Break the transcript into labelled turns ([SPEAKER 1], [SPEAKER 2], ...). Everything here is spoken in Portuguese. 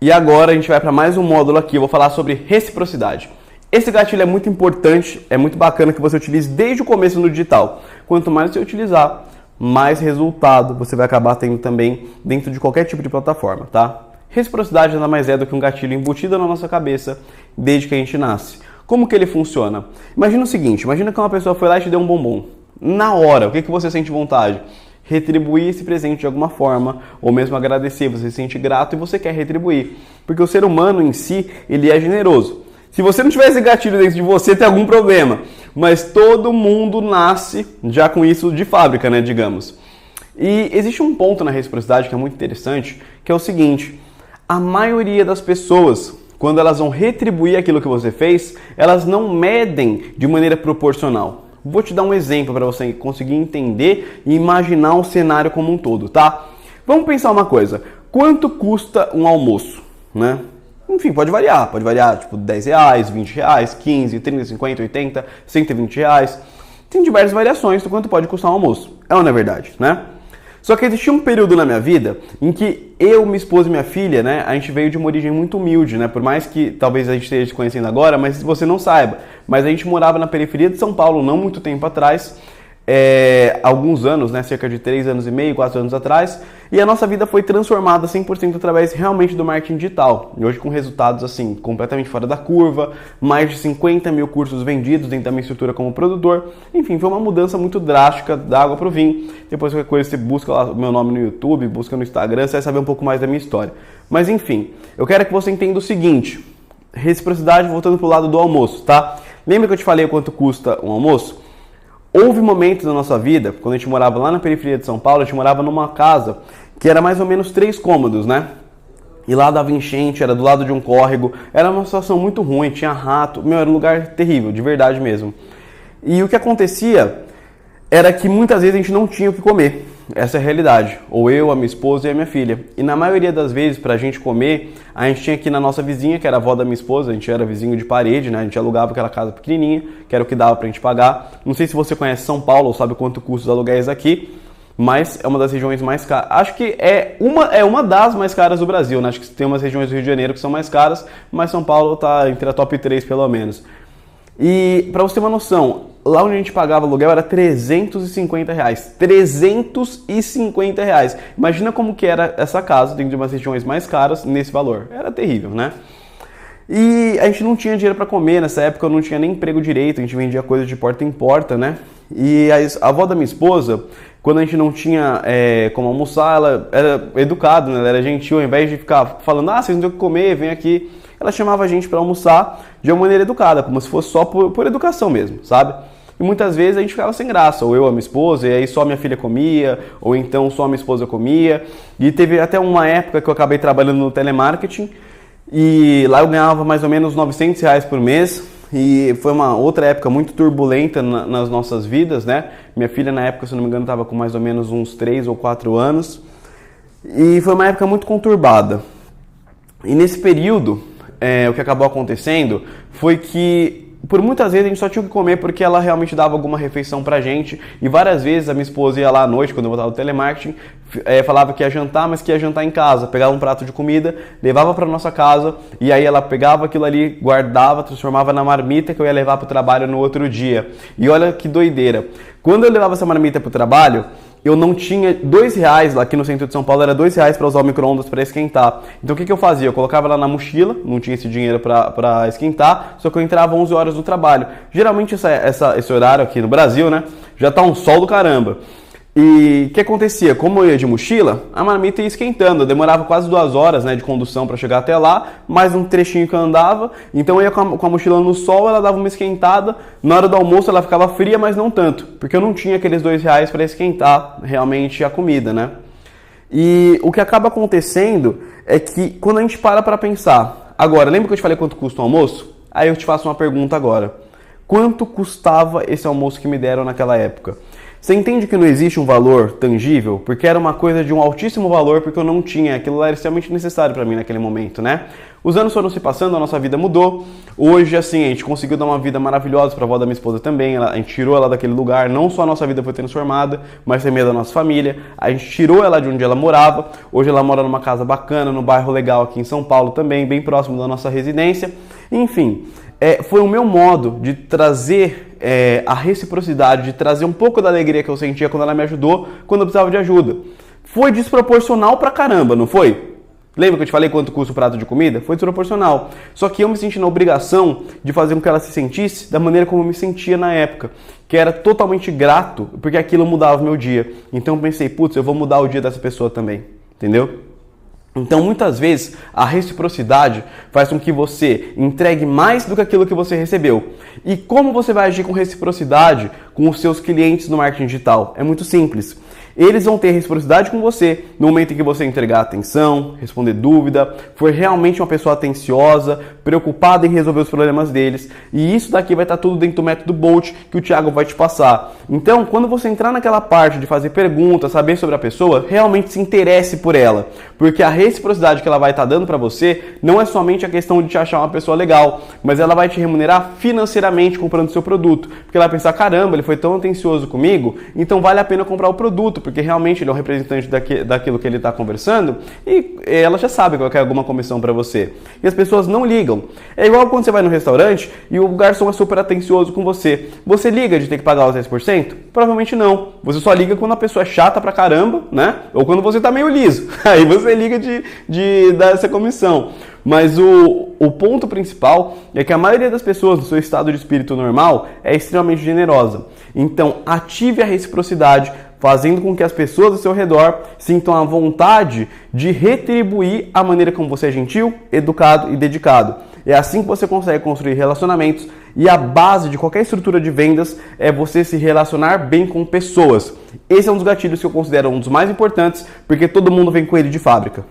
[SPEAKER 1] E agora a gente vai para mais um módulo aqui, eu vou falar sobre reciprocidade. Esse gatilho é muito importante, é muito bacana que você utilize desde o começo no digital. Quanto mais você utilizar, mais resultado você vai acabar tendo também dentro de qualquer tipo de plataforma, tá? Reciprocidade nada mais é do que um gatilho embutido na nossa cabeça desde que a gente nasce. Como que ele funciona? Imagina o seguinte, imagina que uma pessoa foi lá e te deu um bombom. Na hora, o que você sente vontade? Retribuir esse presente de alguma forma, ou mesmo agradecer, você se sente grato e você quer retribuir. Porque o ser humano em si, ele é generoso. Se você não tiver esse gatilho dentro de você, tem algum problema. Mas todo mundo nasce já com isso de fábrica, né, digamos. E existe um ponto na reciprocidade que é muito interessante, que é o seguinte: a maioria das pessoas, quando elas vão retribuir aquilo que você fez, elas não medem de maneira proporcional. Vou te dar um exemplo para você conseguir entender e imaginar um cenário como um todo, tá? Vamos pensar uma coisa. Quanto custa um almoço, né? Enfim, pode variar tipo R$10, R$20, 15, 30, 50, 80, R$120. Tem diversas variações do quanto pode custar um almoço. É ou não é verdade, né? Só que existia um período na minha vida em que eu, minha esposa e minha filha, né, a gente veio de uma origem muito humilde, né? Por mais que talvez a gente esteja se conhecendo agora, mas você não saiba. Mas a gente morava na periferia de São Paulo não muito tempo atrás, alguns anos, né, cerca de 3 anos e meio, 4 anos atrás, e a nossa vida foi transformada 100% através realmente do marketing digital. E hoje com resultados assim, completamente fora da curva, mais de 50 mil cursos vendidos dentro da minha estrutura como produtor. Enfim, foi uma mudança muito drástica da água para o vinho. Depois qualquer coisa você busca lá o meu nome no YouTube, busca no Instagram, você vai saber um pouco mais da minha história. Mas enfim, eu quero que você entenda o seguinte: reciprocidade voltando para o lado do almoço, tá? Lembra que eu te falei quanto custa um almoço? Houve momentos na nossa vida, quando a gente morava lá na periferia de São Paulo, a gente morava numa casa que era mais ou menos 3 cômodos, né? E lá dava enchente, era do lado de um córrego, era uma situação muito ruim, tinha rato, era um lugar terrível, de verdade mesmo. E o que acontecia era que muitas vezes a gente não tinha o que comer. Essa é a realidade. Ou eu, a minha esposa e a minha filha. E na maioria das vezes, pra gente comer, a gente tinha aqui na nossa vizinha, que era a avó da minha esposa, a gente era vizinho de parede, né? A gente alugava aquela casa pequenininha, que era o que dava pra gente pagar. Não sei se você conhece São Paulo ou sabe quanto custa os aluguéis aqui, mas é uma das regiões mais caras. Acho que é uma das mais caras do Brasil, né? Acho que tem umas regiões do Rio de Janeiro que são mais caras, mas São Paulo tá entre a top 3 pelo menos. E pra você ter uma noção, lá onde a gente pagava aluguel era R$350. R$350. Imagina como que era essa casa dentro de umas regiões mais caras nesse valor. Era terrível, né? E a gente não tinha dinheiro para comer. Nessa época eu não tinha nem emprego direito. A gente vendia coisas de porta em porta, né? E a avó da minha esposa, quando a gente não tinha como almoçar, ela era educada, né? Ela era gentil. Ao invés de ficar falando, vocês não têm o que comer, vem aqui, ela chamava a gente para almoçar de uma maneira educada, como se fosse só por educação mesmo, sabe? E muitas vezes a gente ficava sem graça, ou eu, a minha esposa, e aí só minha filha comia, ou então só minha esposa comia. E teve até uma época que eu acabei trabalhando no telemarketing, e lá eu ganhava mais ou menos R$900 por mês, e foi uma outra época muito turbulenta nas nossas vidas, né? Minha filha na época, se não me engano, estava com mais ou menos uns 3 ou 4 anos, e foi uma época muito conturbada. E nesse período, o que acabou acontecendo foi que por muitas vezes a gente só tinha o que comer porque ela realmente dava alguma refeição pra gente. E várias vezes a minha esposa ia lá à noite, quando eu voltava do telemarketing, falava que ia jantar, mas que ia jantar em casa. Pegava um prato de comida, levava pra nossa casa, e aí ela pegava aquilo ali, guardava, transformava na marmita que eu ia levar pro trabalho no outro dia. E olha que doideira. Quando eu levava essa marmita pro trabalho, eu não tinha R$2 lá aqui no centro de São Paulo, era R$2 para usar o micro-ondas para esquentar. Então o que eu fazia? Eu colocava lá na mochila, não tinha esse dinheiro para esquentar, só que eu entrava 11 horas no trabalho. Geralmente esse horário aqui no Brasil, né, já tá um sol do caramba. E o que acontecia? Como eu ia de mochila, a marmita ia esquentando. Eu demorava quase 2 horas, né, de condução para chegar até lá, mais um trechinho que eu andava. Então eu ia com a mochila no sol, ela dava uma esquentada. Na hora do almoço ela ficava fria, mas não tanto, porque eu não tinha aqueles R$2 para esquentar realmente a comida, né? E o que acaba acontecendo é que quando a gente para pensar... Agora, lembra que eu te falei quanto custa o almoço? Aí eu te faço uma pergunta agora. Quanto custava esse almoço que me deram naquela época? Você entende que não existe um valor tangível? Porque era uma coisa de um altíssimo valor, porque eu não tinha. Aquilo lá era extremamente necessário para mim naquele momento, né? Os anos foram se passando, a nossa vida mudou. Hoje, assim, a gente conseguiu dar uma vida maravilhosa para a avó da minha esposa também. A gente tirou ela daquele lugar. Não só a nossa vida foi transformada, mas também a da nossa família. A gente tirou ela de onde ela morava. Hoje ela mora numa casa bacana, num bairro legal aqui em São Paulo também, bem próximo da nossa residência. Enfim, foi o meu modo de trazer a reciprocidade, de trazer um pouco da alegria que eu sentia quando ela me ajudou, quando eu precisava de ajuda. Foi desproporcional pra caramba, não foi? Lembra que eu te falei quanto custa o prato de comida? Foi desproporcional. Só que eu me senti na obrigação de fazer com que ela se sentisse da maneira como eu me sentia na época, que era totalmente grato, porque aquilo mudava o meu dia. Então eu pensei, putz, eu vou mudar o dia dessa pessoa também, entendeu? Então, muitas vezes, a reciprocidade faz com que você entregue mais do que aquilo que você recebeu. E como você vai agir com reciprocidade com os seus clientes no marketing digital? É muito simples. Eles vão ter reciprocidade com você no momento em que você entregar atenção, responder dúvida, for realmente uma pessoa atenciosa, preocupada em resolver os problemas deles. E isso daqui vai estar tudo dentro do método Bolt que o Thiago vai te passar. Então, quando você entrar naquela parte de fazer perguntas, saber sobre a pessoa, realmente se interesse por ela. Porque a reciprocidade que ela vai estar dando para você não é somente a questão de te achar uma pessoa legal, mas ela vai te remunerar financeiramente comprando o seu produto. Porque ela vai pensar, caramba, ele foi tão atencioso comigo, então vale a pena comprar o produto, porque realmente ele é um representante daquilo que ele está conversando e ela já sabe que vai cair alguma comissão para você. E as pessoas não ligam. É igual quando você vai no restaurante e o garçom é super atencioso com você. Você liga de ter que pagar os 10%? Provavelmente não. Você só liga quando a pessoa é chata pra caramba, né? Ou quando você tá meio liso. Aí você liga de dar essa comissão. Mas o ponto principal é que a maioria das pessoas no seu estado de espírito normal é extremamente generosa. Então, ative a reciprocidade, fazendo com que as pessoas ao seu redor sintam a vontade de retribuir a maneira como você é gentil, educado e dedicado. É assim que você consegue construir relacionamentos e a base de qualquer estrutura de vendas é você se relacionar bem com pessoas. Esse é um dos gatilhos que eu considero um dos mais importantes, porque todo mundo vem com ele de fábrica.